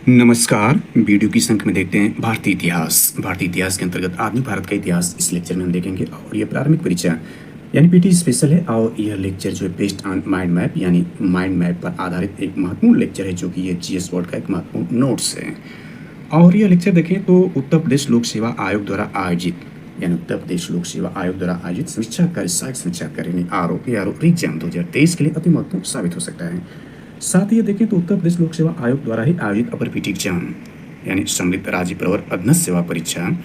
नमस्कार। वीडियो की संख्या में देखते हैं भारतीय इतिहास। भारतीय इतिहास के अंतर्गत आधुनिक भारत का इतिहास इस लेक्चर में हम देखेंगे और यह प्रारंभिक परीक्षा यानी पीटी स्पेशल है। और यह लेक्चर जो है बेस्ड ऑन माइंड मैप यानी माइंड मैप पर आधारित एक महत्वपूर्ण लेक्चर है, जो कि ये जीएस बोर्ड का एक महत्वपूर्ण नोट्स है। और यह लेक्चर देखें तो उत्तर प्रदेश लोक सेवा आयोग द्वारा आयोजित यानी उत्तर प्रदेश लोक सेवा आयोग द्वारा आयोजित समीक्षा कार्य सहायक समीक्षा कार्य यानी आरओ एग्जाम 2023 के लिए अति महत्वपूर्ण साबित हो सकता है। साथ ही देखें तो उत्तर प्रदेश लोक सेवा आयोग द्वारा ही आयोजित अपर पीटी एग्जाम यानी सम्मिलित राज्य प्रवर अधीनस्थ सेवा परीक्षा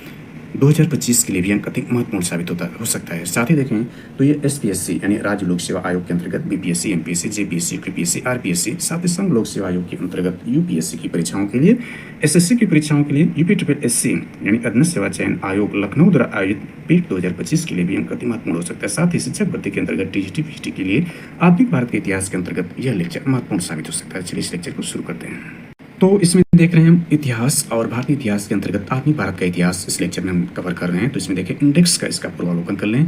2025 के लिए भी अंक अति महत्वपूर्ण साबित हो सकता है। साथ ही देखें तो ये एसपीएससी यानी राज्य लोक सेवा आयोग के अंतर्गत BPSC, MPSC, JPSC, UPSC, RPSC, साथ ही संघ लोक सेवा आयोग के अंतर्गत यूपीएससी की परीक्षाओं के लिए, एसएससी की परीक्षाओं के लिए यूपीएससी यानी अधीनस्थ सेवा चयन आयोग लखनऊ द्वारा आयोजित पीट 2025 के लिए भी अंक अति महत्वपूर्ण हो सकता है। साथ ही शिक्षक भर्ती के अंतर्गत टीजीटी पीजीटी के लिए आधुनिक भारत के इतिहास के अंतर्गत यह लेक्चर महत्वपूर्ण साबित हो सकता है। चलिए इस लेक्चर को शुरू करते हैं। तो इसमें देख रहे हैं हम इतिहास और भारतीय इतिहास के अंतर्गत आधुनिक भारत का इतिहास इस लेक्चर में हम कवर कर रहे हैं। तो इसमें देखें इंडेक्स का इसका पूर्वावलोकन कर लें।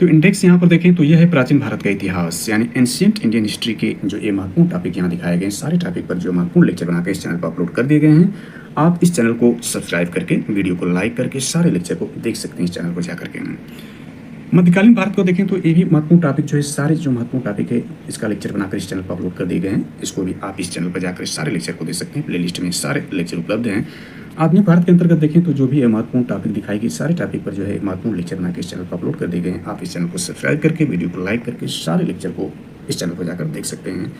तो इंडेक्स यहाँ पर देखें तो यह है प्राचीन भारत का इतिहास यानी एंशिएंट इंडियन हिस्ट्री के जो ये महत्वपूर्ण टॉपिक यहाँ दिखाए गए हैं। सारे टॉपिक पर जो महत्वपूर्ण लेक्चर बनाकर इस चैनल पर अपलोड कर दिए गए हैं। आप इस चैनल को सब्सक्राइब करके वीडियो को लाइक करके सारे लेक्चर को देख सकते हैं इस चैनल को जाकर के। मध्यकालीन भारत को देखें तो ये भी महत्वपूर्ण टॉपिक जो है, सारे जो महत्वपूर्ण टॉपिक है इसका लेक्चर बनाकर इस चैनल पर अपलोड कर दिए गए हैं। इसको भी आप इस चैनल पर जाकर सारे लेक्चर को देख सकते हैं। प्लेलिस्ट में सारे लेक्चर उपलब्ध हैं। आधुनिक भारत के अंतर्गत देखें तो जो भी है महत्वपूर्ण टॉपिक दिखाई गई, सारे टॉपिक पर जो है महत्वपूर्ण लेक्चर बनाकर इस चैनल पर अपलोड कर दिए गए हैं। आप इस चैनल को सब्सक्राइब करके वीडियो को लाइक करके सारे लेक्चर को इस चैनल पर जाकर देख सकते हैं।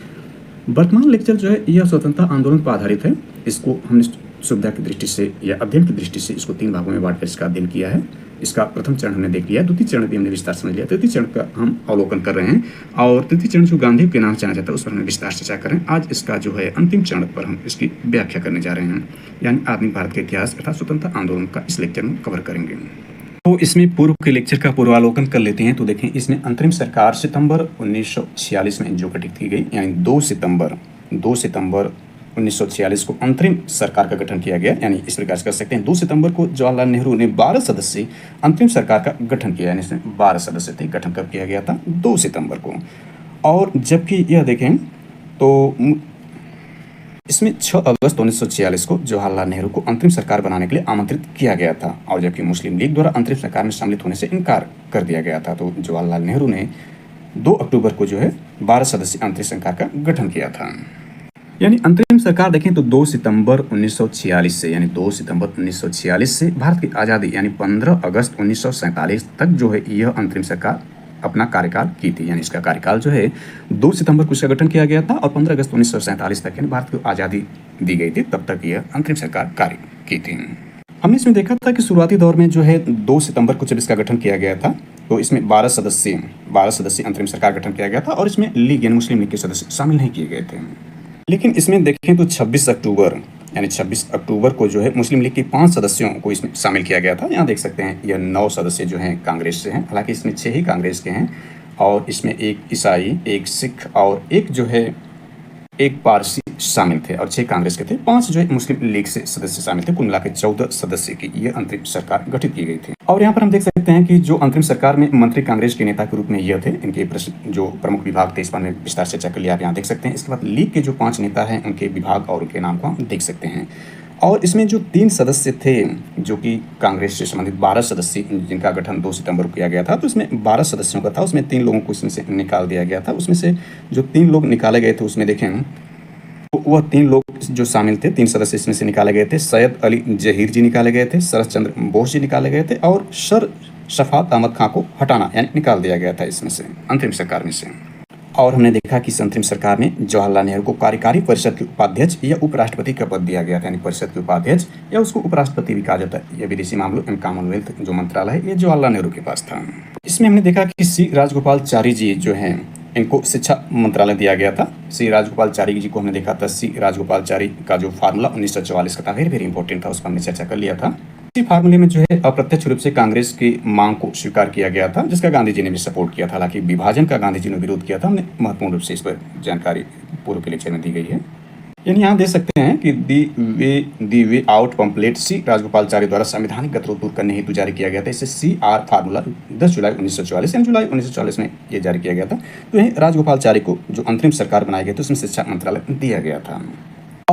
वर्तमान लेक्चर जो है यह स्वतंत्रता आंदोलन पर आधारित है। इसको हमने सुविधा की दृष्टि से या अध्ययन की दृष्टि से इसको 3 भागों में बांटकर इसका अध्ययन किया है। इसका प्रथम चरण हमने देख लिया, द्वितीय चरण भी हमने विस्तार समझ लिया, तृतीय चरण का हम अवलोकन कर रहे हैं। और तृतीय चरण जो गांधी के नाम से जाना जाता है उस पर हम विस्तार चर्चा कर रहे हैं। आज इसका जो है अंतिम चरण पर हम इसकी व्याख्या करने जा रहे हैं, यानी आधुनिक भारत का इतिहास तथा स्वतंत्रता आंदोलन का इस लेक्चर में कवर करेंगे। तो इसमें पूर्व के लेक्चर का पूर्वावलोकन कर लेते हैं। तो देखें इसमें अंतरिम सरकार सितंबर 1946 में जो गठित की गई, यानी 2 सितंबर 1946 को अंतरिम सरकार का गठन किया गया। यानी इस प्रकार से कर सकते हैं 2 सितंबर को जवाहरलाल नेहरू ने 12 सदस्यीय अंतरिम सरकार का गठन किया। यानी इसमें 12 सदस्य थे। गठन कब किया गया था? 2 सितंबर को। और जबकि यह देखें तो इसमें 6 अगस्त 1946 को जवाहरलाल नेहरू को अंतरिम सरकार बनाने के लिए आमंत्रित किया गया था। और जबकि मुस्लिम लीग द्वारा अंतरिम सरकार में शामिल होने से इनकार कर दिया गया था। तो जवाहरलाल नेहरू ने 2 अक्टूबर को जो है 12 सदस्यीय अंतरिम सरकार का गठन किया था। यानी अंतरिम सरकार देखें तो 2 सितंबर 1946 से, यानी 2 सितंबर 1946 से भारत की आज़ादी यानी 15 अगस्त 1947 तक जो है यह अंतरिम सरकार अपना कार्यकाल की थी। यानी इसका कार्यकाल जो है 2 सितंबर को इसका गठन किया गया था और 15 अगस्त 1947 तक यानी भारत को आज़ादी दी गई थी, तब तक यह अंतरिम सरकार कार्य की थी। हमने इसमें देखा था कि शुरुआती दौर में जो है 2 सितंबर को जब इसका गठन किया गया था तो इसमें 12 सदस्यीय अंतरिम सरकार गठन किया गया था और इसमें लीग यानी मुस्लिम लीग के सदस्य शामिल नहीं किए गए थे। लेकिन इसमें देखें तो 26 अक्टूबर को जो है मुस्लिम लीग के 5 सदस्यों को इसमें शामिल किया गया था। यहाँ देख सकते हैं यह 9 सदस्य जो हैं कांग्रेस से हैं, हालांकि इसमें 6 ही कांग्रेस के हैं और इसमें 1 ईसाई, 1 सिख और 1 पारसी शामिल थे और 6 कांग्रेस के थे। 5 जो है मुस्लिम लीग से सदस्य शामिल थे। कुल मिलाकर 14 सदस्य की यह अंतरिम सरकार गठित की गई थी। और यहाँ पर हम देख सकते हैं कि जो अंतरिम सरकार में मंत्री कांग्रेस के नेता के रूप में यह थे। इनके जो प्रमुख विभाग थे इस पर में विस्तार से चर्चा कर लिया, आप यहाँ देख सकते हैं। इसके बाद लीग के जो 5 नेता हैं उनके विभाग और उनके नाम को हम देख सकते हैं। और इसमें जो 3 सदस्य थे जो कि कांग्रेस से संबंधित 12 सदस्य जिनका गठन 2 सितंबर को किया गया था, तो इसमें 12 सदस्यों का था। उसमें 3 लोगों को इसमें से निकाल दिया गया था। उसमें से जो 3 लोग निकाले गए थे उसमें देखें तो वह 3 लोग जो शामिल थे, 3 सदस्य इसमें से निकाले गए थे। सैयद अली जहीर जी निकाले गए थे, शरद चंद्र बोस जी निकाले गए थे और सर शफात अहमद खां को हटाना यानी निकाल दिया गया था इसमें से, अंतरिम सरकार में से। और हमने देखा कि इस अंतरिम सरकार में जवाहरलाल नेहरू को कार्यकारी परिषद के उपाध्यक्ष या उपराष्ट्रपति का पद दिया गया था। यानी परिषद के उपाध्यक्ष या उसको उपराष्ट्रपति भी कहा जाता है। यह विदेशी मामलों एवं कॉमनवेल्थ जो मंत्रालय है ये जवाहरलाल नेहरू के पास था। इसमें हमने देखा कि सी राजगोपालाचारी जी जो हैं इनको शिक्षा मंत्रालय दिया गया था। सी राजगोपालाचारी जी को हमने देखा था। सी राजगोपालाचारी का जो फार्मूला 1944 का था, वेरी इंपॉर्टेंट था, उस पर हमने चर्चा कर लिया था। इसी फार्मूले में जो है अप्रत्यक्ष रूप से कांग्रेस की मांग को स्वीकार किया गया था, जिसका गांधी जी ने भी सपोर्ट किया था। हालांकि विभाजन का गांधी जी ने विरोध किया था। हमने महत्वपूर्ण रूप से इस पर जानकारी पूर्व के लेक्चर में दी गई है। यानी यहाँ देख सकते हैं कि दी वे आउट पम्पलेट सी राजगोपालाचारी द्वारा संवैधानिक गतिरोध दूर करने हेतु जारी किया गया था। इसे CR फार्मूला 10 जुलाई 1944 यानी जुलाई 1944 में ये जारी किया गया था। तो यही राजगोपालाचारी को जो अंतरिम सरकार बनाई गई थी उसमें शिक्षा मंत्रालय दिया गया था।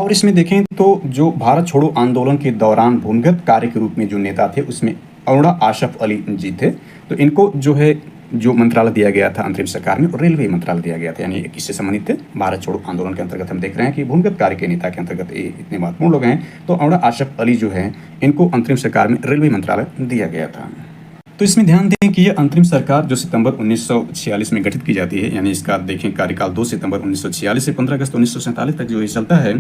और इसमें देखें तो जो भारत छोड़ो आंदोलन के दौरान भूमिगत कार्य के रूप में जो नेता थे उसमें अरुणा आशफ अली जी थे। तो इनको जो है जो मंत्रालय दिया गया था अंतरिम सरकार में, और रेलवे मंत्रालय दिया गया था, यानी किससे संबंधित थे? भारत छोड़ो आंदोलन के अंतर्गत हम देख रहे हैं कि भूमिगत कार्य के नेता के अंतर्गत ये इतने महत्वपूर्ण लोग हैं। तो अरुणा आशफ अली जो है इनको अंतरिम सरकार में रेलवे मंत्रालय दिया गया था। तो इसमें ध्यान दें कि यह अंतरिम सरकार जो सितंबर 1946 में गठित की जाती है, यानी इसका देखें कार्यकाल 2 सितंबर 1946 से 15 अगस्त 1947 तक जो ये चलता है,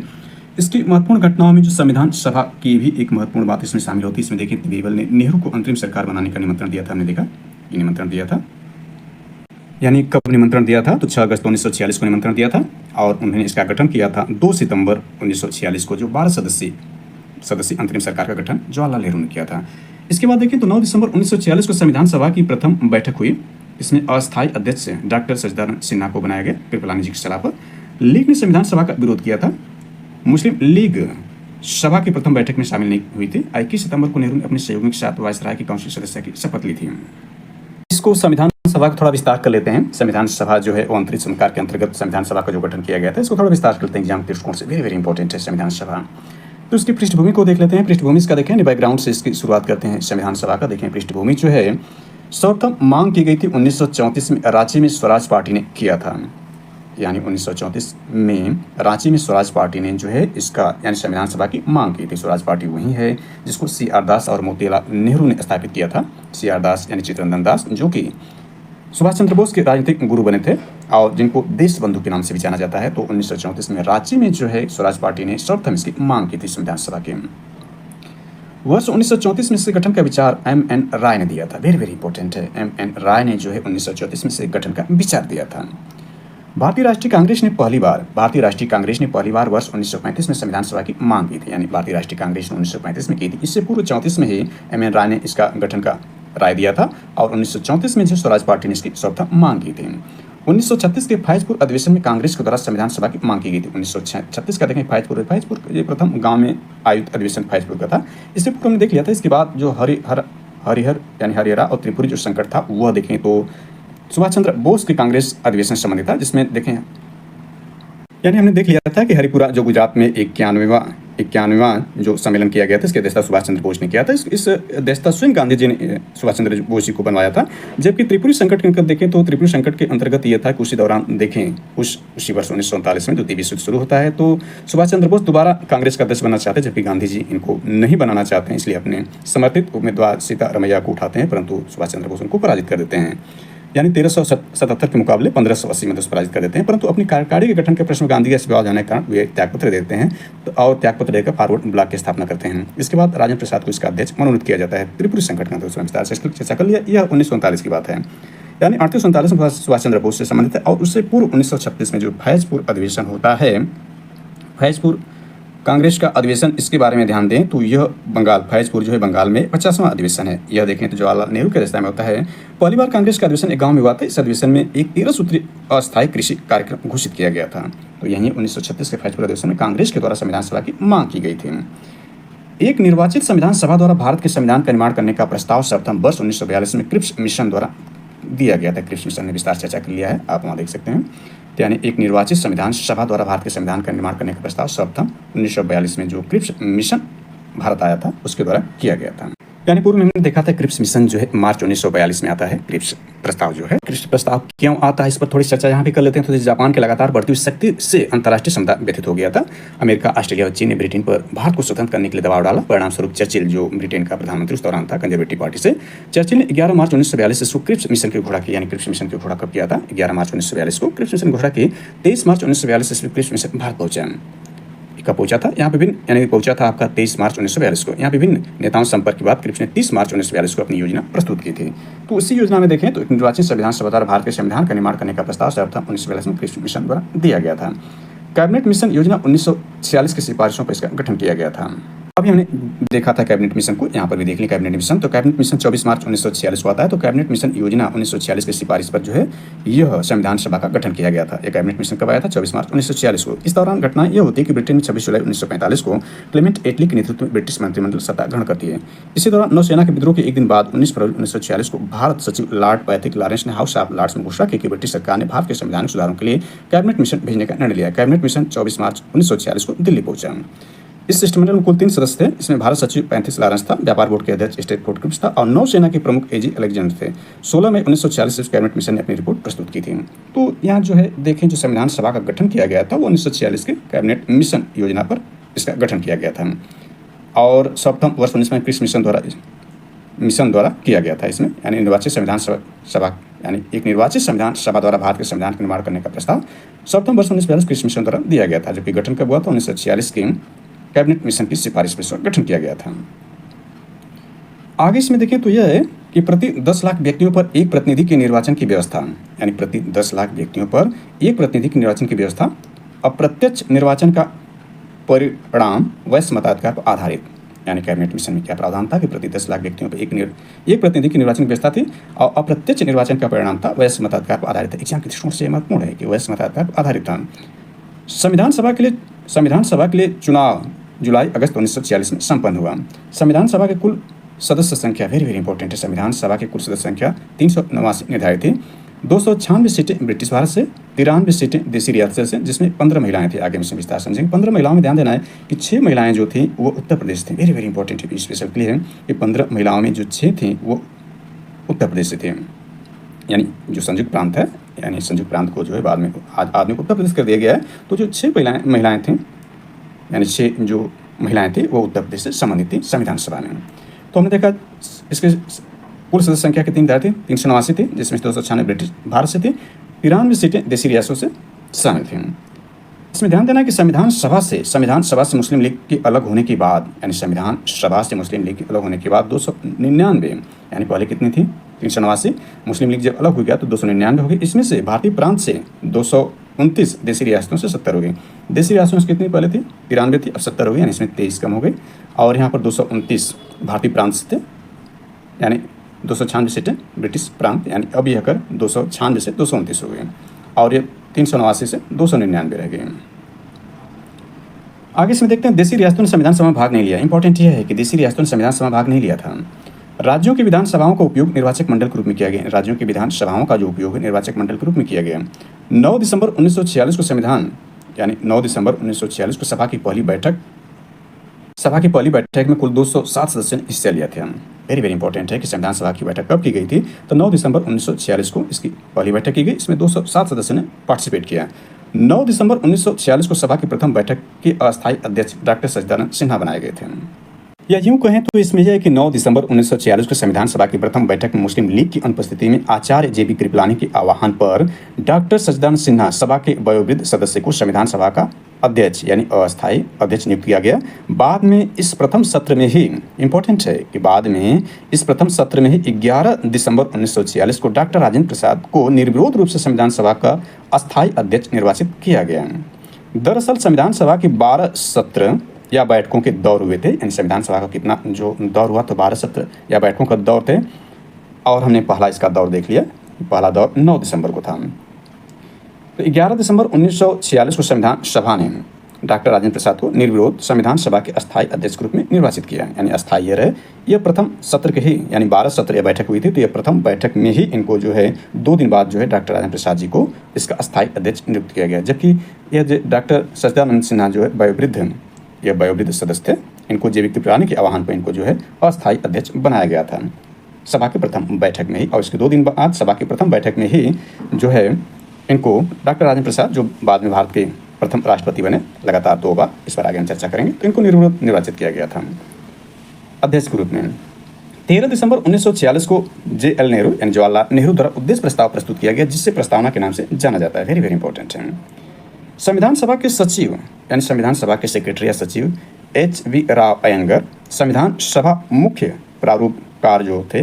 इसकी महत्वपूर्ण घटनाओं में जो संविधान सभा की भी एक महत्वपूर्ण बात इसमें शामिल होती है। इसमें देखें बीरबल ने नेहरू को अंतरिम सरकार बनाने का निमंत्रण दिया था। हमने देखा ये निमंत्रण दिया था, यानी कब निमंत्रण दिया था? तो 6 अगस्त 1946 को निमंत्रण दिया था और उन्होंने इसका गठन किया था 2 सितंबर 1946 को, जो 12 सदस्यीय अंतरिम सरकार का गठन जवाहरलाल नेहरू ने किया था। इसके बाद देखें तो 9 दिसंबर 1946 को संविधान सभा की प्रथम बैठक हुई। इसमें अस्थायी अध्यक्ष डॉक्टर सचिदानंद सिन्हा को बनाया गया कृपलानी जी की सलाह पर। लीग ने संविधान सभा का विरोध किया था। मुस्लिम लीग सभा की प्रथम बैठक में शामिल नहीं हुई थी। 21 सितंबर को नेहरू ने अपने सहयोगियों के साथ वायसराय की काउंसिल सदस्य की शपथ ली थी। इसको संविधान सभा का थोड़ा विस्तार कर लेते हैं। संविधान सभा जो है वो अंतरिम सरकार के अंतर्गत संविधान सभा का जो गठन किया गया था, इसको थोड़ा विस्तार करते हैं एग्जाम दृष्टिकोण से। वेरी इंपॉर्टेंट है संविधान सभा। तो उसकी पृष्ठभूमि को देख लेते हैं। पृष्ठभूमि इसका देखें, बैकग्राउंड से इसकी शुरुआत करते हैं संविधान सभा का। देखें पृष्ठभूमि जो है सर्वप्रथम मांग की गई थी 1934 में रांची में स्वराज पार्टी ने किया था। यानी 1934 में रांची में स्वराज पार्टी ने जो है इसका यानी संविधान सभा की मांग की थी। स्वराज पार्टी वही है जिसको CR दास और मोतीलाल नेहरू ने स्थापित किया था। CR दास यानी चित्तरंजन दास, जो कि सुभाष चंद्र बोस के राजनीतिक गुरु बने थे और जिनको देश बंधु के नाम से भी जाना जाता है। तो 1934 में रांची में जो है स्वराज पार्टी ने सर्वप्रथम इसकी मांग की थी संविधान सभा के। वर्ष 1934 में इसके गठन का विचार M.N. राय ने दिया था। वेरी इंपॉर्टेंट है। M.N. राय ने जो है 1934 में इसके गठन का विचार दिया था। भारतीय राष्ट्रीय कांग्रेस ने पहली बार वर्ष 1935 में संविधान सभा की मांग की थी। यानी भारतीय राष्ट्रीय कांग्रेस ने 1935 में की थी। इससे पूर्व 34 में ही M.N. राय ने इसका गठन का राय दिया था और 1934 में जो स्वराज पार्टी ने इसकी सर्वप्रथम मांग की थी। 1936 के फैजपुर अधिवेशन में कांग्रेस के द्वारा संविधान सभा की मांग की गई थी। 1936 का देखें फैजपुर ये प्रथम गांव में आयोजित अधिवेशन फैजपुर का था। इससे पूर्व हमने देख लिया था। इसके बाद जो हरिहर यानी हरिहरा और त्रिपुरी जो संकट था वह देखें तो सुभाष चंद्र बोस के कांग्रेस अधिवेशन से संबंधित था, जिसमें देखें यानी हमने देख लिया था कि हरिपुरा जो गुजरात में 91वां जो सम्मेलन किया गया था, इसकी अध्यक्षता सुभाष चंद्र बोस ने किया था। इस अध्यक्षता स्वयं गांधी जी ने सुभाष चंद्र बोस जी को बनवाया था। जबकि त्रिपुरी संकट के अंतर्गत देखें तो त्रिपुरी संकट के अंतर्गत यह था कि उसी दौरान देखें उसी वर्ष 1939 में द्वितीय विश्व युद्ध शुरू होता है। तो सुभाष चंद्र बोस दोबारा कांग्रेस का अध्यक्ष बनना चाहते हैं, जबकि गांधी जी इनको नहीं बनाना चाहते हैं। इसलिए अपने समर्थित उम्मीदवार सीतारमैया को उठाते हैं, परंतु सुभाष चंद्र बोस उनको पराजित कर देते हैं। यानी 1377 के मुकाबले 1580 में पराजित कर देते हैं। परंतु अपनी कार्यकारिणी के गठन के प्रश्न में गांधी का विवाद जाने के कारण वे त्यागपत्र देते हैं और त्यागपत्र देकर फॉरवर्ड ब्लॉक की स्थापना करते हैं। इसके बाद राजेंद्र प्रसाद को इसका अध्यक्ष मनोनीत किया जाता है। त्रिपुरी संकट का विस्तार से चर्चा कर लिया। यह 1939 की बात है। यानी 38-39 में सुभाष चंद्र बोस से संबंधित है। और उससे पूर्व 1936 में जो फैजपुर अधिवेशन होता है, फैजपुर कांग्रेस का अधिवेशन, इसके बारे में ध्यान दें तो यह फैजपुर जो है बंगाल में 50वां अधिवेशन है। यह देखें तो जवाहरलाल नेहरू के अध्यक्षता में होता है। पहली बार कांग्रेस का अधिवेशन एक गांव में हुआ था। इस अधिवेशन में एक 13 सूत्रीय अस्थायी कृषि कार्यक्रम घोषित किया गया था। तो यही 1936 के फैजपुर अधिवेशन में कांग्रेस के द्वारा संविधान सभा की मांग की गई थी। एक निर्वाचित संविधान सभा द्वारा भारत के संविधान का निर्माण करने का प्रस्ताव सर्वप्रथम वर्ष 1942 में क्रिप्स मिशन द्वारा दिया गया था। क्रिप्स मिशन ने विस्तार चर्चा कर लिया है, आप वहाँ देख सकते हैं। यानी एक निर्वाचित संविधान सभा द्वारा भारत के संविधान का निर्माण करने का प्रस्ताव सर्वप्रथम 1942 में जो क्रिप्स मिशन भारत आया था उसके द्वारा किया गया था। यानी पूर्व में हमने देखा था क्रिप्स मिशन जो है मार्च 1942 में आता है। क्रिप्स प्रस्ताव जो है, क्रिप्स प्रस्ताव क्यों आता है इस पर थोड़ी चर्चा यहाँ पे कर लेते हैं। तो जापान के लगातार बढ़ती हुई शक्ति से अंतर्राष्ट्रीय समुदाय व्यथित हो गया था। अमेरिका, ऑस्ट्रेलिया और चीन ने ब्रिटेन पर भारत को स्वतंत्र करने के लिए दबाव डाला। परिणाम स्वरूप चर्चिल जो ब्रिटेन का प्रधानमंत्री उस दौरान था कंजर्वेटिव पार्टी से, चर्चिल ने 11 मार्च 1942 से क्रिप्स मिशन की घोषणा की। यानी क्रिप्स मिशन की घोषणा कब किया था? 11 मार्च 1942 को क्रिप्स मिशन घोषणा की। 23 मार्च 1942 से क्रिप्स मिशन भारत पहुंचा। कब पहुंचा था? यहाँ विभिन्न यानी पहुंचा था आपका 23 मार्च 1942 को। यहाँ विभिन्न नेताओं संपर्क के बाद क्रिप्स ने 30 मार्च 1942 को अपनी योजना प्रस्तुत की थी। तो उसी योजना में देखें तो एक निर्वाचित संविधान सभा द्वारा भारत के संविधान का निर्माण करने का प्रस्ताव सर्वप्रथम 1942 में क्रिप्स मिशन द्वारा दिया गया था। कैबिनेट मिशन योजना 1946 की सिफारिशों पर इसका गठन किया गया था। अभी हमने देखा था कैबिनेट मिशन को, यहाँ पर भी देख लें कैबिनेट मिशन। तो कैबिनेट मिशन 24 मार्च 1946 को आता है। तो कैबिनेट मिशन योजना 1946 की सिफारिश पर जो है यह संविधान सभा का गठन किया गया था। यह कैबिनेट मिशन कब आया था? 24 मार्च 1946 को। इस दौरान घटना यह होती है कि ब्रिटेन में 26 जुलाई 1945 को क्लेमेंट एटली के नेतृत्व में ब्रिटिश मंत्रिमंडल सत्ता ग्रहण करती है। इसी दौरान नौसेना के विद्रोह के एक दिन बाद 19 फरवरी 1946 को भारत सचिव लॉर्ड पैथिक लॉरेंस ने हाउस ऑफ लॉर्ड्स में घोषणा की कि ब्रिटिश सरकार ने भारत के संवैधानिक सुधारों के लिए कैबिनेट मिशन भेजने का निर्णय लिया। कैबिनेट मिशन 24 मार्च 1946 को दिल्ली पहुंचा। इस शिष्टमंडल में कुल 3 सदस्य थे। इसमें भारत सचिव पैथिक लॉरेंस था, व्यापार बोर्ड के अध्यक्ष स्टेट फोर्ड क्रिप्स था और नौसेना के प्रमुख एजी अलेक्जेंडर थे। 16 मई 1946 से कैबिनेट मिशन ने अपनी रिपोर्ट प्रस्तुत की थी। तो यहाँ जो है देखें, जो संविधान सभा का गठन किया गया था वो 1946 के कैबिनेट मिशन योजना पर इसका गठन किया गया था और सर्वप्रथम वर्ष 19 में क्रिप्स मिशन द्वारा किया गया था। इसमें यानी निर्वाचित संविधान सभा यानी एक निर्वाचित संविधान सभा द्वारा भारत के संविधान का निर्माण करने का प्रस्ताव सर्वप्रथम वर्ष 1942 क्रिप्स मिशन द्वारा दिया गया था, जबकि गठन कब हुआ था? 1946 के कैबिनेट मिशन की सिफारिश पर गठन किया गया था। आगे इसमें देखें तो यह है कि प्रति 10 लाख व्यक्तियों पर एक प्रतिनिधि के निर्वाचन की व्यवस्था, यानी प्रति 10 लाख व्यक्तियों पर एक प्रतिनिधि के निर्वाचन की व्यवस्था, अप्रत्यक्ष निर्वाचन का परिणाम वैश्य मताधिकार पर आधारित। यानी कैबिनेट मिशन में क्या प्रावधान था कि प्रति 10 लाख व्यक्तियों पर एक प्रतिनिधि की निर्वाचन की व्यवस्था थी और अप्रत्यक्ष निर्वाचन का परिणाम था वैश्य मताधिकार पर आधारित। एग्जाम के दृष्टिकोण से महत्वपूर्ण है कि वैश्य मताधिकार पर आधारित था। संविधान सभा के लिए चुनाव जुलाई अगस्त 1946 में संपन्न हुआ। संविधान सभा के कुल सदस्य संख्या वेरी इंपॉर्टेंट है। संविधान सभा की कुल सदस्य संख्या 389 निर्धारित थी। 296 सीटें ब्रिटिश भारत से, 93 सीटें देसी रियासत से, जिसमें 15 महिलाएं थी। आगे हम विस्तार समझेंगे। 15 महिलाओं में ध्यान देना है कि 6 महिलाएं जो थी वो उत्तर प्रदेश थी। वेरी इंपॉर्टेंट है, स्पेशल क्लियर है कि 15 महिलाओं में जो 6 थी वो उत्तर प्रदेश से थे। यानी जो संयुक्त प्रांत है, यानी संयुक्त प्रांत को जो है बाद में आदमी को उत्तर प्रदेश कर दिया गया है। तो जो 6 महिलाएं थीं, यानी 6 जो महिलाएं थी वो उत्तर प्रदेश से संबंधित थी संविधान सभा में। तो हमने देखा इसके कुल सदस्य संख्या कितनी थी? 389 थी, जिसमें 296 ब्रिटिश भारत से थी, 93 सीटें देसी रियासतों से शामिल थी। इसमें ध्यान देना है कि संविधान सभा से मुस्लिम लीग के अलग होने के बाद, यानी संविधान सभा से मुस्लिम लीग के अलग होने के बाद 299, यानी पहले कितनी थी? 389। मुस्लिम लीग जब अलग हो गया तो 299 हो गई। इसमें से भारतीय प्रांत से 229, देसी रियासतों से 70 हो गई। देसी रियासतों से कितनी पहले थी? 93 थी, अब 70 हो गई, यानी इसमें 23 कम हो गई। और यहाँ पर 229 भारतीय प्रांत से थे, यानी 296 सीटें ब्रिटिश प्रांत, यानी अब यह कर 296 से 229 हो गई और ये 389 से 299 रह गए। आगे इसमें देखते हैं देसी रियासतों ने संविधान सभा में भाग नहीं लिया। इंपॉर्टेंट यह है कि देसी रियासतों ने संविधान सभा में भाग नहीं लिया था। राज्यों की विधानसभाओं का उपयोग निर्वाचक मंडल के रूप में किया गया। राज्यों की विधानसभाओं का जो उपयोग है निर्वाचक मंडल के रूप में किया गया। 9 दिसंबर 1946 को संविधान, यानी 9 दिसंबर 1946 को सभा की पहली बैठक में कुल 207 सदस्यों ने हिस्सा लिया था। वेरी इंपॉर्टेंट है कि संविधान सभा की बैठक कब की गई थी? तो 9 दिसंबर 1946 को इसकी पहली बैठक की गई। इसमें 207 सदस्यों ने पार्टिसिपेट किया। 9 दिसंबर 1946 को सभा की प्रथम बैठक के अस्थायी अध्यक्ष डॉक्टर सच्चिदानंद सिन्हा बनाए गए थे। या यूं कहें तो इसमें यह है कि 9 दिसंबर 1946 को संविधान सभा की प्रथम बैठक में मुस्लिम लीग की अनुपस्थिति में आचार्य जेबी कृपलानी के आह्वान पर डॉक्टर सच्चिदानंद सिन्हा सभा के वयोवृद्ध सदस्य को संविधान सभा का अध्यक्ष यानी अस्थायी अध्यक्ष नियुक्त किया गया। बाद में इस प्रथम सत्र में ही, इंपॉर्टेंट है कि बाद में इस प्रथम सत्र में ही 11 दिसंबर 1946 को डॉक्टर राजेंद्र प्रसाद को निर्विरोध रूप से संविधान सभा का अस्थायी अध्यक्ष निर्वाचित किया गया। दरअसल संविधान सभा के 12 सत्र या बैठकों के दौर हुए थे, यानी संविधान सभा का कितना जो दौर हुआ तो 12 सत्र या बैठकों का दौर थे और हमने पहला इसका दौर देख लिया। पहला दौर 9 दिसंबर को था। तो 11 दिसंबर 1946 को संविधान सभा ने डॉक्टर राजेंद्र प्रसाद को निर्विरोध संविधान सभा के अस्थायी अध्यक्ष के रूप में निर्वाचित किया, यानी अस्थायी ये रहे। यह प्रथम सत्र के ही, यानी 12 सत्र यह बैठक हुई थी, तो यह प्रथम बैठक में ही इनको जो है 2 दिन बाद जो है डॉक्टर राजेंद्र प्रसाद जी को इसका अस्थायी अध्यक्ष नियुक्त किया गया। जबकि यह डॉक्टर सच्चिदानंद सिन्हा जो है वयोवृद्ध सदस्य थे, इनको जेबी कृपलानी के आह्वान पर इनको जो है अस्थायी अध्यक्ष बनाया गया था सभा की प्रथम बैठक में ही। और इसके 2 दिन बाद सभा की प्रथम बैठक में ही जो है इनको डॉक्टर राजेंद्र प्रसाद, जो बाद में भारत के प्रथम राष्ट्रपति बने लगातार 2 बार, इस पर आगे हम चर्चा करेंगे, तो इनको निर्विरोध निर्वाचित किया गया था अध्यक्ष के रूप में। 13 दिसंबर 1946 को JL नेहरू यानी जवाहरलाल नेहरू द्वारा उद्देश्य प्रस्ताव प्रस्तुत किया गया, जिससे प्रस्तावना के नाम से जाना जाता है। वेरी इंपॉर्टेंट है। संविधान सभा के सचिव यानी संविधान सभा के सेक्रेटरी या सचिव HV राव अयंगर, संविधान सभा मुख्य प्रारूपकार जो थे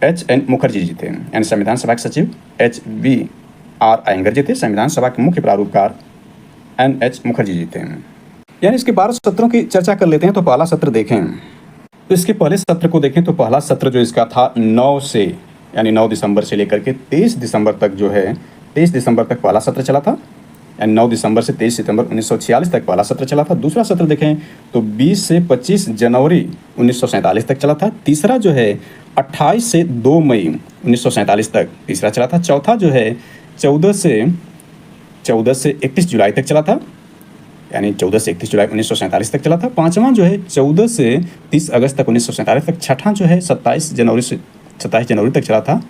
HN मुखर्जी जी थे, यानी संविधान सभा के सचिव HVR अयंगर जी थे, संविधान सभा के मुख्य प्रारूपकार NH मुखर्जी जी थे। यानी इसके 12 सत्रों की चर्चा कर लेते हैं। तो पहला सत्र देखें तो इसके पहले सत्र को देखें तो पहला सत्र जो इसका था 9 से यानी 9 दिसंबर से लेकर के 23 दिसंबर तक जो है 23 दिसंबर तक पहला सत्र चला था। यानी 9 दिसंबर से 23 सितंबर 1946 तक पहला सत्र चला था। दूसरा सत्र देखें तो 20 से 25 जनवरी 1947 तक चला था। तीसरा जो है 28 से 2 मई 1947 तक तीसरा चला था। चौथा जो है 14 से 31 जुलाई तक चला था, यानी 14 से 31 जुलाई 1947 तक चला था। पाँचवां जो है 14 से 30 अगस्त तक 1947 तक। छठा जो है 27 जनवरी तक चला था,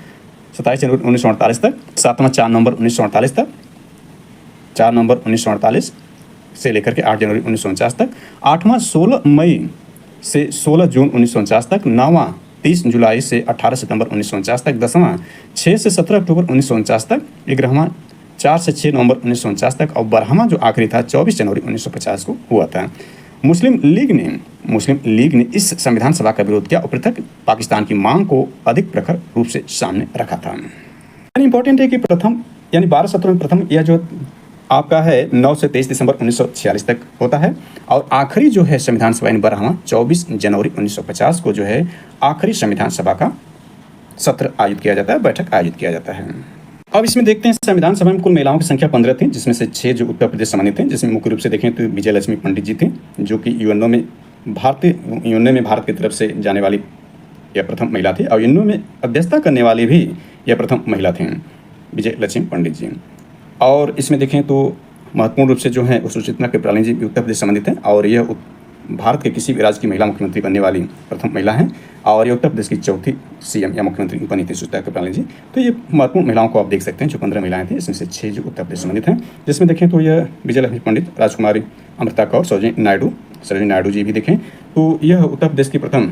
27 जनवरी 1948 तक। सातवां 4 नवंबर 1948 तक, 4 नवंबर 1948 से लेकर के 8 जनवरी 1949 तक। आठवां 16 मई से 16 जून 1949 तक। नौवां 30 जुलाई से 18 सितंबर 1949 तक। 10वां 6 से 17 अक्टूबर 1949 तक। 11वां 4 से 6 नवंबर 1949 तक। और 12वां जो आखिरी था 24 जनवरी 1950 को हुआ था। मुस्लिम लीग ने इस संविधान सभा का विरोध किया और पृथक पाकिस्तान की मांग को अधिक प्रखर रूप से सामने रखा था। यानी इंपॉर्टेंट है कि प्रथम यानी 12 सत्रों में प्रथम यह जो आपका है 9 से 23 दिसंबर 1946 तक होता है और आखिरी जो है संविधान सभा इन 12वां 24 जनवरी 1950 को जो है आखिरी संविधान सभा का सत्र आयोजित किया जाता है, बैठक आयोजित किया जाता है। अब इसमें देखते हैं संविधान सभा में कुल महिलाओं की संख्या 15 थी, जिसमें से 6 जो उत्तर प्रदेश संबंधित थे, जिसमें मुख्य रूप से देखें तो विजय लक्ष्मी पंडित जी थे, जो कि यूएनओ में भारत की तरफ से जाने वाली यह प्रथम महिला थी और यूएनओ में अध्यक्षता करने वाली भी यह प्रथम महिला थी, विजय लक्ष्मी पंडित जी। और इसमें देखें तो महत्वपूर्ण रूप से जो है सूचना के प्रणाली जी भी उत्तर प्रदेश संबंधित हैं और यह भारत के किसी भी राज्य की महिला मुख्यमंत्री बनने वाली प्रथम महिला हैं और ये उत्तर प्रदेश की चौथी सीएम या मुख्यमंत्री बनी थी सूचना के प्रणाली जी। तो ये महत्वपूर्ण महिलाओं को आप देख सकते हैं, जो 15 महिलाएं थी, इसमें से 6 जो उत्तर प्रदेश संबंधित हैं, जिसमें देखें तो यह विजय लक्ष्मी पंडित, राजकुमारी अमृता कौर, सरोजिनी नायडू जी भी देखें तो यह उत्तर प्रदेश की प्रथम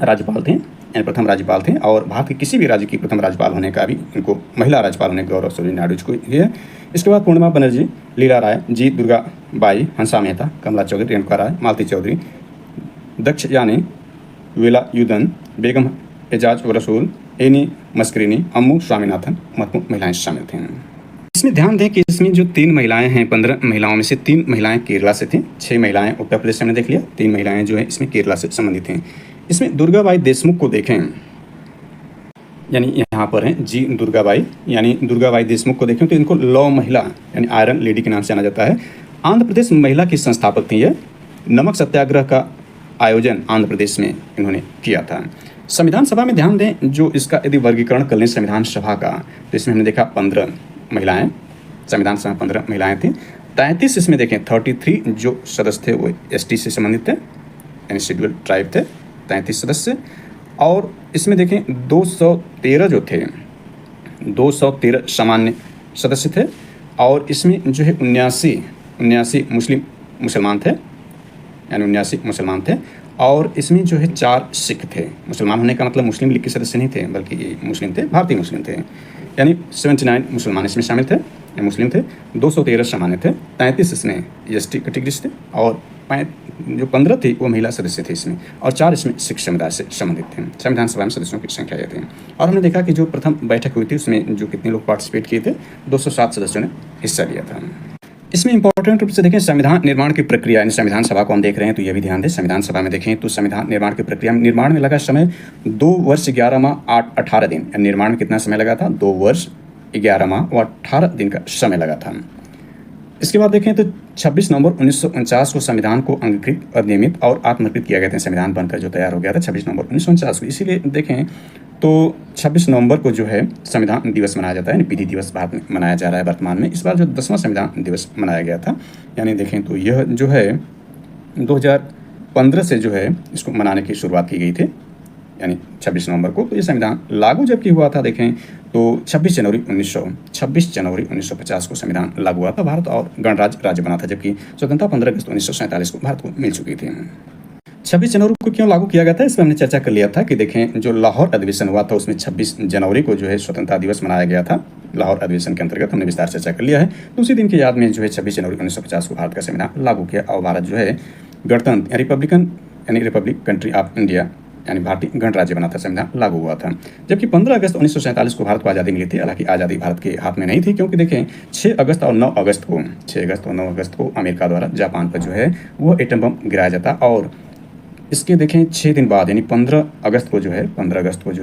राज्यपाल थे, प्रथम राज्यपाल थे और भारत के किसी भी राज्य की प्रथम राज्यपाल होने का भी इनको महिला राज्यपाल होने का गौरव सरोजिनी नायडू जी को है। इसके बाद पूर्णिमा बनर्जी, लीला राय, जी दुर्गा बाई, हंसा मेहता, कमला चौधरी, रेणुका राय, मालती चौधरी, दक्षयानी, वेलायुधन, बेगम एजाज रसूल, एनी मस्करीनी, अम्मू स्वामीनाथन महत्वपूर्ण महिलाएं शामिल थीं। इसमें ध्यान दें कि इसमें जो 3 महिलाएं हैं, 15 महिलाओं में से 3 महिलाएं केरला से थीं, 6 महिलाएं उत्तर प्रदेश से, हमने देख लिया, 3 महिलाएं जो है इसमें केरला से संबंधित हैं। इसमें दुर्गाबाई देशमुख को देखें, यानी यहाँ पर हैं जी दुर्गाबाई, यानी दुर्गाबाई देशमुख को देखें तो इनको लौ महिला यानी आयरन लेडी के नाम से जाना जाता है। आंध्र प्रदेश महिला की संस्थापक थी। यह नमक सत्याग्रह का आयोजन आंध्र प्रदेश में इन्होंने किया था। संविधान सभा में ध्यान दें, जो इसका यदि वर्गीकरण कर लें संविधान सभा का, तो इसमें हमने देखा 15 महिलाएं, संविधान सभा 15 महिलाएं थी। 33 इसमें देखें 33 जो सदस्य थे वो एसटी से संबंधित थे, यानी शेड्यूल ट्राइब थे, 33 सदस्य। और इसमें देखें 213 जो थे, 213 सामान्य सदस्य थे और इसमें जो है 79 मुसलमान थे, यानी 79 मुसलमान थे और इसमें जो है 4 सिख थे। मुसलमान होने का मतलब मुस्लिम लीग के सदस्य नहीं थे, बल्कि ये मुस्लिम थे, भारतीय मुस्लिम थे, यानी 79 मुसलमान इसमें शामिल थे, मुस्लिम थे। 213 सामान्य थे, 33 इसमें एसटी कैटेगरी थे और जो 15 थी वो महिला सदस्य थे इसमें और 4 इसमें सिख समुदाय से संबंधित थे। संविधान सभा में सदस्यों की संख्या ये थी। और हमने देखा कि जो प्रथम बैठक हुई थी उसमें जो कितने लोग पार्टिसिपेट किए थे, 207 सदस्यों ने हिस्सा लिया था। इसमें इंपॉर्टेंट रूप से देखें संविधान निर्माण की प्रक्रिया, यानी संविधान सभा को हम देख रहे हैं तो यह भी ध्यान दें, संविधान सभा में देखें तो संविधान निर्माण की प्रक्रिया में निर्माण में लगा समय 2 वर्ष 11 माह 18 दिन। निर्माण में कितना समय लगा था? 2 वर्ष 11 माह और 18 दिन का समय लगा था। इसके बाद देखें तो 26 नवंबर 1949 को संविधान को अंगीकृत, अधिनियमित और आत्मकृत किया गया था। संविधान बनकर जो तैयार हो गया था 26 नवंबर 1949 को। इसीलिए देखें तो 26 नवंबर को जो है संविधान दिवस मनाया जाता है, यानी विधि दिवस भारत में मनाया जा रहा है वर्तमान में। इस बार जो 10वां संविधान दिवस मनाया गया था, यानी देखें तो यह जो है 2015 से जो है इसको मनाने की शुरुआत की गई थी, यानी 26 नवंबर को। तो ये संविधान लागू जबकि हुआ था देखें तो 26 जनवरी 1950 को संविधान लागू हुआ था भारत और गणराज्य राज्य बना था, जबकि स्वतंत्रता 15 अगस्त 1947 को भारत को मिल चुकी थी। 26 जनवरी को क्यों लागू किया गया था, इस पर हमने चर्चा कर लिया था कि देखें जो लाहौर अधिवेशन हुआ था उसमें 26 जनवरी को जो है स्वतंत्रता दिवस मनाया गया था। लाहौर अधिवेशन के अंतर्गत हमने विस्तार चर्चा कर लिया है। तो उसी दिन की याद में जो है 26 जनवरी 1950 को भारत का संविधान लागू किया और भारत जो है गणतंत्र रिपब्लिक कंट्री ऑफ इंडिया यानी भारतीय गणराज्य बना था, संविधान लागू हुआ था। जबकि 15 अगस्त 1947 को भारत को आज़ादी मिली थी। हालांकि आज़ादी भारत के हाथ में नहीं थी, क्योंकि देखें 6 अगस्त और 9 अगस्त को अमेरिका द्वारा जापान पर जो है वो एटम बम गिराया जाता, और इसके देखें 6 दिन बाद यानी 15 अगस्त को जो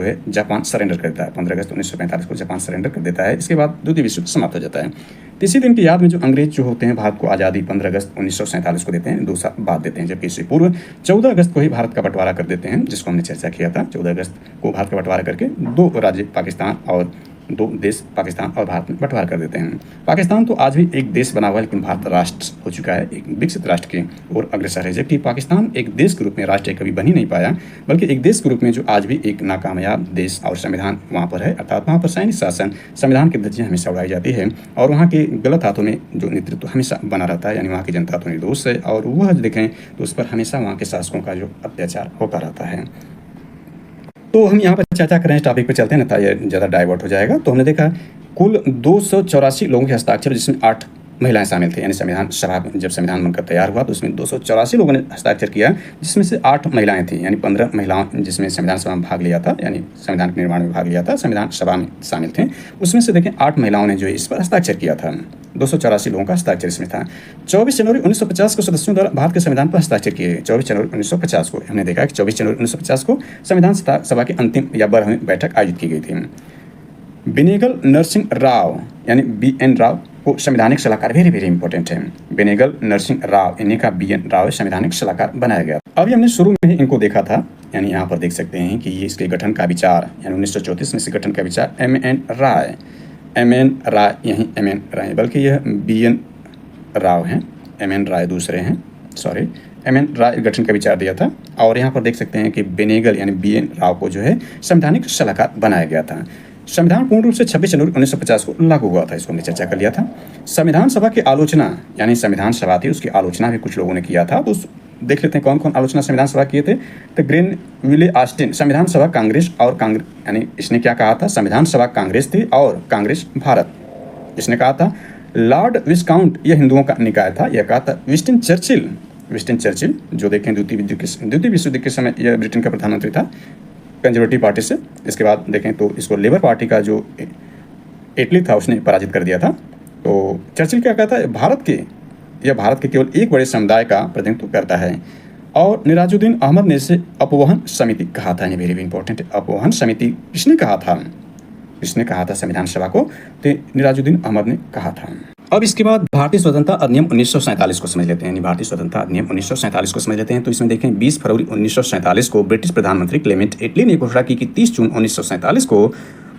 है जापान सरेंडर कर देता है। 15 अगस्त 1945 को जापान सरेंडर कर देता है। इसके बाद द्वितीय विश्व युद्ध समाप्त हो जाता है। तो इसी दिन की याद में जो अंग्रेज जो होते हैं भारत को आज़ादी 15 अगस्त 1947 को देते हैं, 2 साल बाद देते हैं। जबकि इससे पूर्व 14 अगस्त को ही भारत का बंटवारा कर देते हैं, जिसको हमने चर्चा किया था। 14 अगस्त को भारत का बंटवारा करके 2 राज्य पाकिस्तान और 2 देश पाकिस्तान और भारत में बंटवारा कर देते हैं। पाकिस्तान तो आज भी एक देश बना हुआ है, लेकिन भारत राष्ट्र हो चुका है, एक विकसित राष्ट्र की ओर अग्रसर है। जबकि पाकिस्तान एक देश के रूप में राष्ट्र कभी बन ही नहीं पाया, बल्कि एक देश के रूप में जो आज भी एक नाकामयाब देश और संविधान वहाँ पर है, अर्थात वहाँ पर सैनिक शासन, संविधान की धज्जियाँ हमेशा उड़ाई जाती है, और वहाँ के गलत हाथों में जो नेतृत्व हमेशा बना रहता है, यानी वहाँ की जनता तो निर्दोष है, और वह देखें तो उस पर हमेशा वहाँ के शासकों का जो अत्याचार होता रहता है। तो हम यहाँ पर चर्चा करें, इस टॉपिक पे चलते हैं, ना ये ज़्यादा डाइवर्ट हो जाएगा। तो हमने देखा कुल 284 लोगों के हस्ताक्षर, जिसमें 8 महिलाएं शामिल थी। यानी संविधान सभा जब संविधान बनकर तैयार हुआ तो उसमें 284 लोगों ने हस्ताक्षर किया, जिसमें से 8 महिलाएं थी, यानी 15 महिलाओं जिसमें संविधान सभा में भाग लिया था, यानी संविधान के निर्माण में भाग लिया था, संविधान सभा में शामिल थे। उसमें से देखें 8 महिलाओं ने जो इस पर हस्ताक्षर किया था। 284 लोगों का हस्ताक्षर इसमें था। 24 जनवरी 1950 को सदस्यों द्वारा भारत के संविधान पर हस्ताक्षर किए। 24 जनवरी 1950 को हमने देखा कि 24 जनवरी 1950 को संविधान सभा की अंतिम या 12वीं बैठक आयोजित की गई थी। बेनेगल नरसिंह राव यानी BN राव को संवैधानिक सलाहकार, वेरी वेरी इंपॉर्टेंट है, बेनेगल नरसिंह राव, इन्हीं का BN राव संवैधानिक सलाहकार बनाया गया। अभी हमने शुरू में ही इनको देखा था, यानी यहाँ पर देख सकते हैं कि ये इसके गठन का विचार, यानी 1934 में इसके गठन का विचार MN राय, यही MN राय, बल्कि यह BN राव हैं, MN राय दूसरे हैं, सॉरी, MN राय गठन का विचार दिया था। और यहाँ पर देख सकते हैं कि बेनेगल यानी BN राव को जो है संवैधानिक सलाहकार बनाया गया था। संविधान पूर्ण रूप से 26 जनवरी 1950 को लागू हुआ था, इसको हमने चर्चा कर लिया था। संविधान सभा की आलोचना, यानी संविधान सभा थी उसकी आलोचना भी कुछ लोगों ने किया था। तो देख लेते हैं कौन कौन आलोचना संविधान सभा किए थे। तो ग्रेनविले ऑस्टिन, संविधान सभा कांग्रेस और यानी इसने क्या कहा था, संविधान सभा कांग्रेस थी और कांग्रेस भारत, इसने कहा था। लॉर्ड विस्काउंट, यह हिंदुओं का निकाय था, यह कहा था। विंस्टन चर्चिल जो देखें द्वितीय विश्व युद्ध के समय यह ब्रिटेन का प्रधानमंत्री था, कंजर्वेटिव पार्टी से। इसके बाद देखें तो इसको लेबर पार्टी का जो इटली था उसने पराजित कर दिया था। तो चर्चिल क्या कहता है, भारत के केवल एक बड़े समुदाय का प्रतिनिधित्व करता है। और निराजुद्दीन अहमद ने इसे अपवहन समिति कहा था, यानी वेरी इंपॉर्टेंट, अपवहन समिति किसने कहा था संविधान सभा को, तो निराजुद्दीन अहमद ने कहा था। अब इसके बाद भारतीय स्वतंत्रता अधिनियम 1947 को समझ लेते हैं, यानी भारतीय स्वतंत्रता अधिनियम 1947 को समझ लेते हैं। तो इसमें देखें 20 फरवरी 1947 को ब्रिटिश प्रधानमंत्री क्लेमेंट एटली ने घोषणा की कि 30 जून 1947 को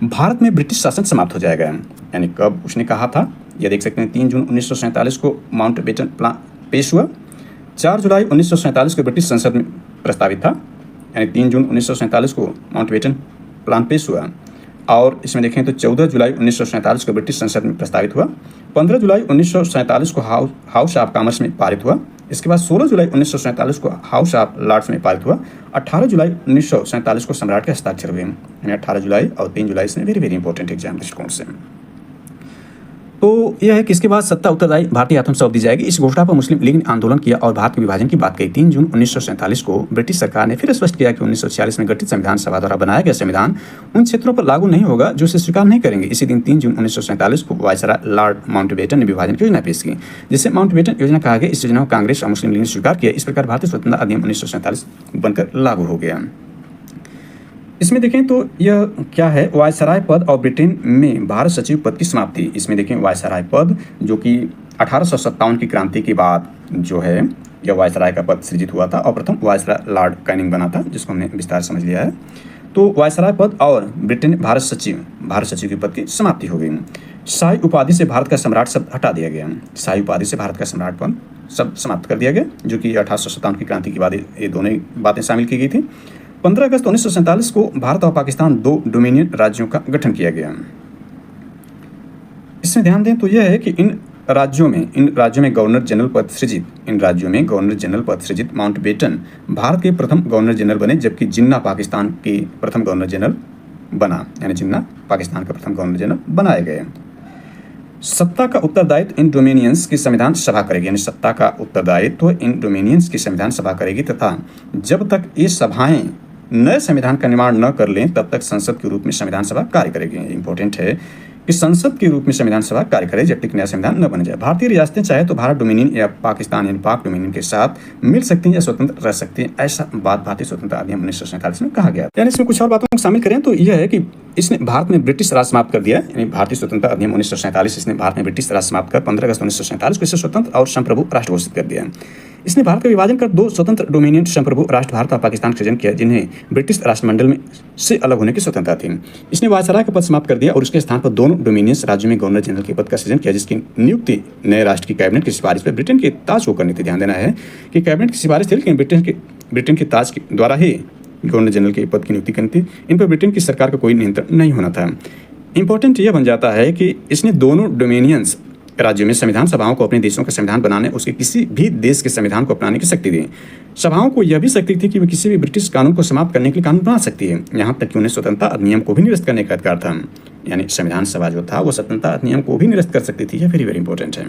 भारत में ब्रिटिश शासन समाप्त हो जाएगा। यानी कब उसने कहा था, यह देख सकते हैं 3 जून 1947 को माउंटबेटन प्लान पेश हुआ। 4 जुलाई 1947 को ब्रिटिश संसद में प्रस्तावित था, यानी 3 जून 1947 को माउंटबेटन प्लान पेश हुआ। और इसमें देखें तो 14 जुलाई 1947 को ब्रिटिश संसद में प्रस्तावित हुआ। 15 जुलाई 1947 को हाउस ऑफ कॉमर्स में पारित हुआ। इसके बाद 16 जुलाई 1947 को हाउस ऑफ लॉर्ड्स में पारित हुआ। 18 जुलाई 1947 को सम्राट के हस्ताक्षर हुए, यानी 18 जुलाई और 3 जुलाई से वेरी वेरी इंपॉर्टेंट एग्जाम दृष्टिकोण से। तो यह है कि इसके बाद सत्ता उत्तरदायी भारतीय हाथों में सौंप दी जाएगी। इस घोषणा पर मुस्लिम लीग ने आंदोलन किया और भारत के विभाजन की बात कही। 3 जून 1947 को ब्रिटिश सरकार ने फिर स्पष्ट किया कि 1946 में गठित संविधान सभा द्वारा बनाया गया संविधान उन क्षेत्रों पर लागू नहीं होगा जो इसे स्वीकार नहीं करेंगे। इसी दिन 3 जून 1947 को वायसराय लॉर्ड माउंटबेटन ने विभाजन की योजना पेश की, जिसे माउंटबेटन योजना कहा गया। इस योजना को कांग्रेस और मुस्लिम लीग ने स्वीकार किया। इस प्रकार भारतीय स्वतंत्रता अधिनियम 1947 बनकर लागू हो गया। इसमें देखें तो यह क्या है, वायसराय पद और ब्रिटेन में भारत सचिव पद की समाप्ति। इसमें देखें वायसराय पद जो कि 1857 की क्रांति के बाद जो है यह वायसराय का पद सृजित हुआ था और प्रथम वायसराय लॉर्ड कैनिंग बना था, जिसको हमने विस्तार समझ लिया है। तो वायसराय पद और ब्रिटेन भारत सचिव के पद की समाप्ति हो गई। शाही उपाधि से भारत का सम्राट शब्द हटा दिया गया। शाही उपाधि से भारत का सम्राट पद शब्द समाप्त कर दिया गया, जो कि 1857 की क्रांति के बाद ये दोनों बातें शामिल की गई थी। 15 अगस्त 1947 को भारत और पाकिस्तान 2 डोमिनियन राज्यों का गठन किया गया। इसमें ध्यान दें तो यह है कि इन राज्यों में गवर्नर जनरल पद सृजित माउंटबेटन भारत के प्रथम गवर्नर जनरल बने, जबकि जिन्ना पाकिस्तान के प्रथम गवर्नर जनरल बना, यानी जिन्ना पाकिस्तान का प्रथम गवर्नर जनरल बनाए गए। सत्ता का उत्तरदायित्व इन डोमिनियंस की संविधान सभा करेगी, यानी सत्ता का उत्तरदायित्व इन डोमिनियंस की संविधान सभा करेगी, तथा जब तक ये सभाएं नए संविधान का निर्माण न कर लें तब तक संसद के रूप में संविधान सभा कार्य करेगी। इंपॉर्टेंट है कि संसद के रूप में संविधान सभा कार्य करे जब तक नया संविधान न बन जाए। भारतीय रियासतें चाहे तो भारत डोमिनियन या पाकिस्तान यानी पाक डोमिनियन के साथ मिल सकती हैं या स्वतंत्र रह सकती हैं, ऐसा बात भारतीय स्वतंत्रता अधिनियम 1947 में कहा गया। यानी इसमें कुछ और बातों को शामिल करें तो यह है कि इसने भारत में ब्रिटिश राज समाप्त कर दिया। यानी भारतीय स्वतंत्रता अधिनियम 1947 इसने भारत में ब्रिटिश राज समाप्त कर 15 अगस्त 1947 को इसे स्वतंत्र और संप्रभु राष्ट्र घोषित कर दिया। इसने भारत का विभाजन कर दो स्वतंत्र डोमिनियन संप्रभु राष्ट्र भारत और पाकिस्तान का सृजन किया, जिन्हें ब्रिटिश राष्ट्रमंडल में से अलग होने की स्वतंत्रता थी। इसने वायसराय का पद समाप्त कर दिया और उसके स्थान पर दोनों डोमिनियंस राज्यों में गवर्नर जनरल के पद का सृजन किया, जिसकी नियुक्ति नए राष्ट्र की कैबिनेट की सिफारिश पर ब्रिटेन के ताज को करनी थी। ध्यान देना है कि कैबिनेट की सिफारिश थी, लेकिन ब्रिटेन के ताज के द्वारा ही गवर्नर जनरल के पद की नियुक्ति करनी थी। इन पर ब्रिटेन की सरकार का कोई नियंत्रण नहीं होना था। इंपॉर्टेंट यह बन जाता है कि इसने दोनों डोमिनियंस राज्यों में संविधान सभाओं को अपने देशों का संविधान बनाने, उसके किसी भी देश के संविधान को अपनाने की शक्ति दी। सभाओं को यह भी शक्ति थी कि वे किसी भी ब्रिटिश कानून को समाप्त करने के लिए कानून बना सकती है। यहाँ तक कि उन्हें स्वतंत्रता अधिनियम को भी निरस्त करने का अधिकार था। यानी संविधान सभा जो था वो स्वतंत्रता अधिनियम को भी निरस्त कर सकती थी। यह वेरी इंपॉर्टेंट है।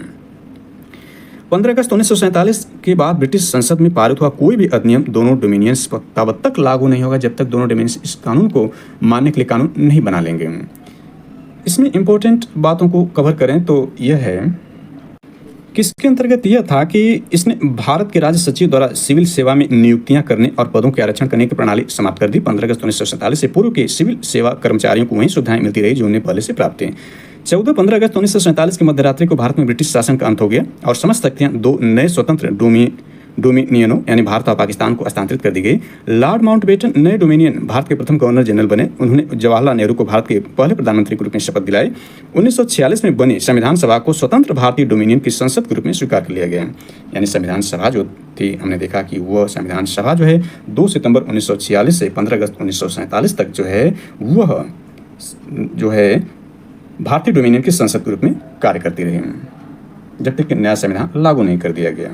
15 अगस्त 1947 के बाद ब्रिटिश संसद में पारित हुआ कोई भी अधिनियम दोनों डोमिनियंस पर तब तक लागू नहीं होगा जब तक दोनों डोमिनियंस इस कानून को मानने के लिए कानून नहीं बना लेंगे। इसमें इंपॉर्टेंट बातों को कवर करें तो यह है कि इसके अंतर्गत यह था कि इसने भारत के राज्य सचिव द्वारा सिविल सेवा में नियुक्तियां करने और पदों के आरक्षण करने की प्रणाली समाप्त कर दी। 15 अगस्त 1947 से पूर्व के सिविल सेवा कर्मचारियों को वही सुविधाएं मिलती रही जो उन्हें पहले से प्राप्त थी। 15 अगस्त 1947 की मध्यरात्रि को भारत में ब्रिटिश शासन का अंत हो गया और समस्त शक्तियां दो नए स्वतंत्र डोमिनियनों यानी भारत और पाकिस्तान को हस्तांतरित कर दी गई। लॉर्ड माउंटबेटन नए डोमिनियन भारत के प्रथम गवर्नर जनरल बने। उन्होंने जवाहरलाल नेहरू को भारत के पहले प्रधानमंत्री के रूप में शपथ दिलाई। 1946 में बनी संविधान सभा को स्वतंत्र भारतीय डोमिनियन की संसद के रूप में स्वीकार कर लिया गया। यानी संविधान सभा जो थी, हमने देखा कि वह संविधान सभा जो है 2 सितंबर 1946 से 15 अगस्त 1947 तक वह भारतीय डोमिनियन की संसद के रूप में कार्य करती रही जब तक नया संविधान लागू नहीं कर दिया गया।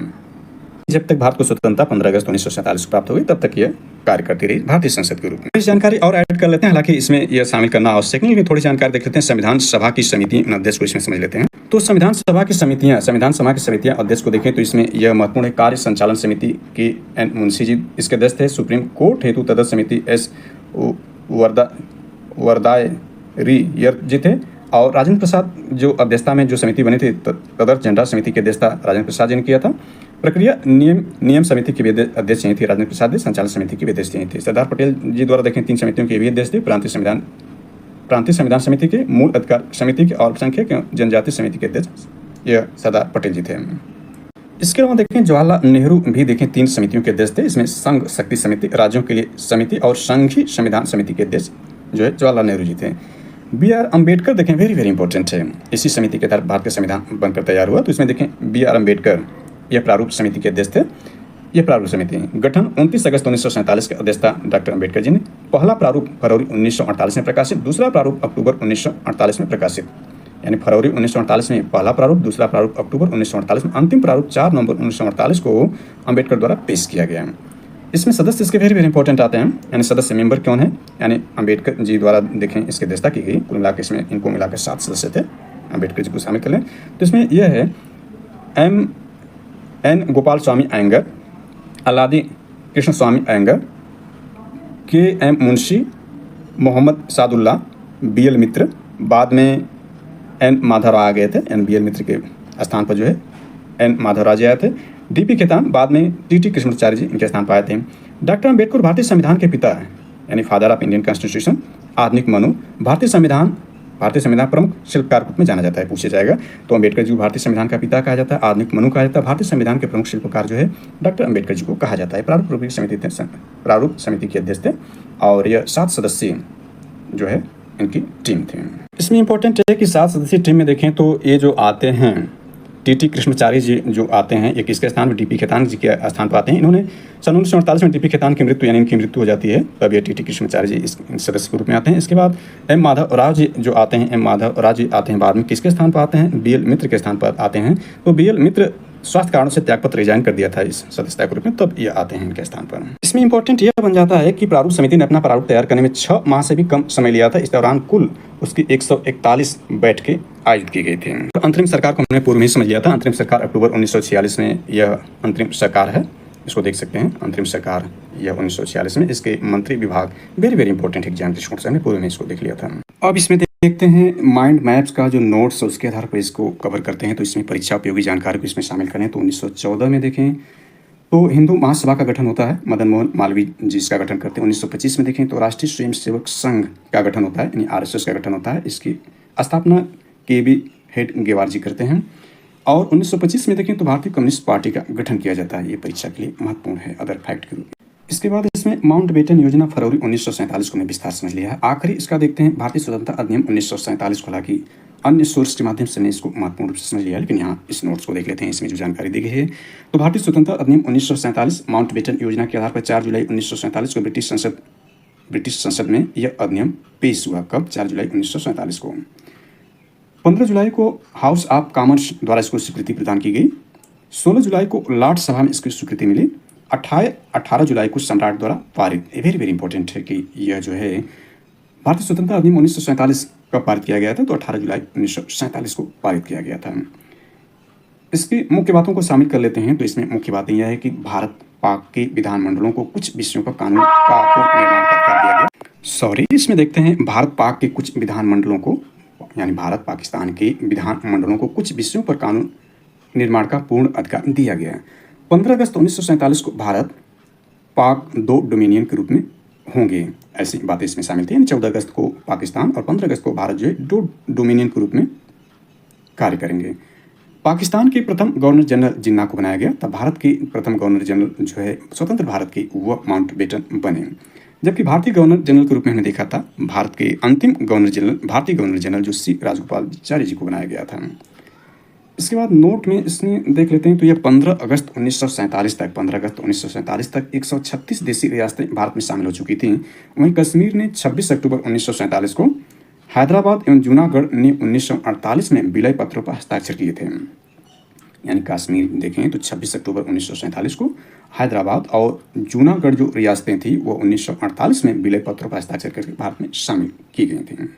जब तक भारत को स्वतंत्रता 15 अगस्त 1947 को प्राप्त हो गई तब तक यह कार्य करती रही भारतीय संसद के रूप में। इस जानकारी और ऐड कर लेते हैं, हालांकि इसमें यह शामिल करना आवश्यक नहीं, लेकिन थोड़ी जानकारी देख लेते हैं। संविधान सभा की समिति अध्यक्ष को इसमें समझ लेते हैं। तो संविधान सभा की समितियां अध्यक्ष को देखें तो इसमें यह महत्वपूर्ण कार्य संचालन समिति की एन मुंशी जी इसके अध्यक्ष थे। सुप्रीम कोर्ट हेतु तदर्थ समिति एस वरदायरी जी थे और राजेंद्र प्रसाद जो अध्यक्षता में जो समिति बनी थी तदर्थ जनरल समिति की अध्यक्षता राजेंद्र प्रसाद जी ने किया था। प्रक्रिया नियम समिति के भी अध्यक्ष यही थे राजेंद्र प्रसाद जी, संचालन समिति के भी अध्यक्ष यही थे। सरदार पटेल जी द्वारा देखें 3 समितियों के भी अध्यक्ष थे, प्रांतीय संविधान समिति के, मूल अधिकार समिति के और अल्पसंख्यक जनजाति समिति के अध्यक्ष यह सरदार पटेल जी थे। इसके अलावा देखें जवाहरलाल नेहरू भी देखें 3 समितियों के अध्यक्ष थे। इसमें संघ शक्ति समिति, राज्यों के लिए समिति और संघीय संविधान समिति के अध्यक्ष जो है जवाहरलाल नेहरू जी थे। B.R. अम्बेडकर देखें वेरी इंपॉर्टेंट है। इसी समिति के तहत भारत का संविधान बनकर तैयार हुआ। तो इसमें देखें B.R. अम्बेडकर यह प्रारूप समिति के अध्यक्ष थे। यह प्रारूप समिति गठन 29 अगस्त 1947 की अध्यक्षता डॉक्टर अम्बेडकर जी ने। पहला प्रारूप फरवरी 1948 में प्रकाशित, दूसरा प्रारूप अक्टूबर 1948 में प्रकाशित। यानी फरवरी 1948 में पहला प्रारूप, दूसरा प्रारूप अक्टूबर 1948 में, अंतिम प्रारूप 4 नवंबर 1948 को अम्बेडकर द्वारा पेश किया गया। इसमें सदस्य इसके वेरी इंपॉर्टेंट आते हैं। यानी सदस्य मेंबर कौन है, यानी अम्बेडकर जी द्वारा देखें इसकी अध्यक्षता की गई। कुल मिलाकर इसमें इनको मिलाकर 7 सदस्य थे। अम्बेडकर जी को शामिल कर लें तो इसमें यह है एन गोपाल स्वामी अयंगर, अलादी कृष्ण स्वामी अयंगर, के.एम. मुंशी, मोहम्मद सादुल्ला, B.L. मित्र, बाद में एन माधवराव आ गए थे। B.L. मित्र के स्थान पर जो है एन माधवराव जी आए थे। D.P. खेतान, बाद में T.T. कृष्णाचार्य जी इनके स्थान पर आए थे। डॉक्टर अम्बेडकर भारतीय संविधान के पिता है, यानी फादर ऑफ इंडियन कॉन्स्टिट्यूशन। आधुनिक मनु भारतीय संविधान प्रमुख शिल्पकार के रूप में जाना जाता है, पूछा जाएगा। तो अम्बेडकर जी को भारतीय संविधान का पिता कहा जाता है, आधुनिक मनु कहा जाता है। भारतीय संविधान के प्रमुख शिल्पकार जो है डॉक्टर अम्बेडकर जी को कहा जाता है। प्रारूप समिति के अध्यक्ष थे और यह 7 सदस्यीय जो है इनकी टीम थी। इसमें इंपॉर्टेंट है कि 7 सदस्यीय टीम में देखें तो ये जो आते हैं T.T. कृष्णाचार्य जी जो आते हैं, ये किसके स्थान पर, D.P. खेतान जी के स्थान पर आते हैं। इन्होंने सन 1948 में D.P. खेतान की मृत्यु यानी इनकी मृत्यु हो जाती है, तब ये T.T. कृष्णाचार्य जी इस सदस्य के रूप में आते हैं। इसके बाद M. माधव राव जी जो आते हैं, M. माधव राव जी आते हैं बाद में किसके स्थान पर आते हैं, B.L. मित्र के स्थान पर आते हैं। तो B.L. मित्र स्वास्थ्य कारणों से त्यागपत्र रिजाइन कर दिया था इस सदस्यता के रूप में, तब ये आते हैं इनके स्थान पर। इसमें इंपॉर्टेंट यह बन जाता है कि प्रारूप समिति ने अपना प्रारूप तैयार करने में 6 माह से भी कम समय लिया था। इस दौरान कुल उसकी 141 बैठकें आयोजित की गई थी। तो अंतरिम सरकार को हमने पूर्व में ही समझ लिया था। अंतरिम सरकार अक्टूबर 1946 में यह अंतरिम सरकार है। इसको देख सकते हैं, अंतरिम सरकार यह 1946 में। इसके मंत्री विभाग वेरी वेरी इंपॉर्टेंट एग्जाम दृष्टिकोण से हमने पूरे में इसको देख लिया था। अब इसमें देखते हैं माइंड मैप्स का जो नोट्स है उसके आधार पर इसको कवर करते हैं। तो इसमें परीक्षा उपयोगी जानकारी को इसमें शामिल करें तो 1914 में देखें तो हिंदू महासभा का गठन होता है, मदन मोहन मालवीय जी इसका गठन करते हैं। 1925 में देखें तो राष्ट्रीय स्वयंसेवक संघ का गठन होता है, यानी आरएसएस का गठन होता है। इसकी स्थापना केबी हेड गेवार जी करते हैं। और 1925 में देखें तो भारतीय कम्युनिस्ट पार्टी का गठन किया जाता है। ये परीक्षा के लिए महत्वपूर्ण है अदर फैक्ट के रूप में। इसके बाद इसमें माउंटबेटन योजना फरवरी 1947 को मैं विस्तार समझ लिया है। आखिरी इसका देखते हैं भारतीय स्वतंत्रता अधिनियम 1947 को, हालांकि अन्य सोर्स के माध्यम से मैं इसको महत्वपूर्ण रूप से समझ लिया, लेकिन यहाँ इस नोट्स को देख लेते हैं, इसमें जो जानकारी दी गई है। तो भारतीय स्वतंत्रता अधिनियम 1947 माउंटबेटन योजना के आधार पर 4 जुलाई 1947 को ब्रिटिश संसद में यह अधिनियम पेश हुआ। कब? 4 जुलाई 1947 को। 15 जुलाई को हाउस ऑफ कॉमन्स द्वारा इसको स्वीकृति प्रदान की गई। 16 जुलाई को लॉर्ड सभा में इसकी स्वीकृति मिली। 18 जुलाई को सम्राट द्वारा पारित। वेरी वेरी इंपॉर्टेंट है कि यह जो है भारतीय स्वतंत्रता अधिनियम 1947 का पारित किया गया था, तो 18 जुलाई 1947 को पारित किया गया था। इसकी मुख्य बातों को शामिल कर लेते हैं। तो इसमें मुख्य बातें यह है कि भारत पाक के विधानमंडलों को कुछ विषयों पर कानून का निर्माण कर दिया गया। इसमें देखते हैं भारत पाक के कुछ विधानमंडलों को, यानी भारत पाकिस्तान के विधानमंडलों को कुछ विषयों पर कानून निर्माण का पूर्ण अधिकार दिया गया। 15 अगस्त 1947 को भारत पाक 2 डोमिनियन के रूप में होंगे, ऐसी बातें इसमें शामिल थी। यानी 14 अगस्त को पाकिस्तान और 15 अगस्त को भारत जो है 2 डोमिनियन के रूप में कार्य करेंगे। पाकिस्तान के प्रथम गवर्नर जनरल जिन्ना को बनाया गया, तब भारत के प्रथम गवर्नर जनरल जो है स्वतंत्र भारत के वो माउंटबेटन बने। जबकि भारतीय गवर्नर जनरल के रूप में हमने देखा था भारत के अंतिम भारतीय गवर्नर जनरल जो सी राजगोपालाचारी जी को बनाया गया था। इसके बाद नोट में इसमें देख लेते हैं तो यह 15 अगस्त 1947 तक 136 देशी रियासतें भारत में शामिल हो चुकी थीं। वहीं कश्मीर ने 26 अक्टूबर 1947 को, हैदराबाद एवं जूनागढ़ ने 1948 में विलय पत्रों पर हस्ताक्षर किए थे। यानी कश्मीर देखें तो 26 अक्टूबर 1947 को, हैदराबाद और जूनागढ़ जो रियासतें थी वो 1948 में विलय पत्रों पर हस्ताक्षर करके भारत में शामिल की गई थी।